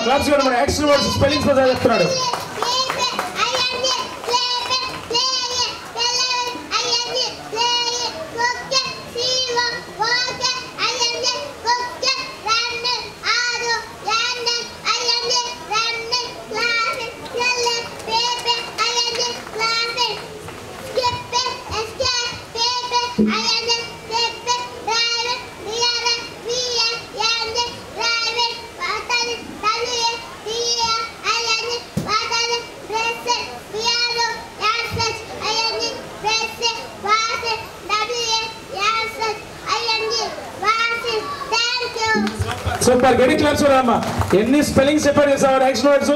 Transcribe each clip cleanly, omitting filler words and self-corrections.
Claps కూడా మన extra words spellings లో చెప్తున్నాడు. సూపర్ గడి క్లాప్స్ అమ్మా. ఎన్ని స్పెల్లింగ్స్ చెప్పాడు సార్ యాక్షన్ వర్డ్స్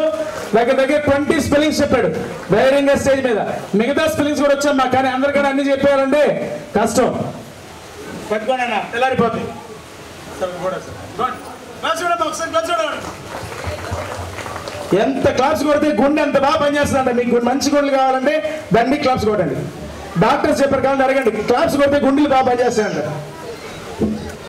దగ్గర 20 స్పెల్లింగ్స్ చెప్పాడు ధైర్యంగా స్టేజ్ మీద. మిగతా స్పెల్లింగ్స్ కూడా వచ్చామ్మా, కానీ అందరికన్నా అన్ని చెప్పారంటే కష్టం. పట్టుకోండి అన్న తెల్లారిపోతుంది. ఎంత క్లాప్స్ కొడితే గుండె ఎంత బాగా పనిచేస్తుందంట. మీకు మంచి గుండెలు కావాలంటే దండి క్లాప్స్ కొట్టండి. డాక్టర్స్ చెప్పారు కానీ అడగండి, క్లాప్స్ కొడితే గుండెలు బాగా పనిచేస్తాయంట.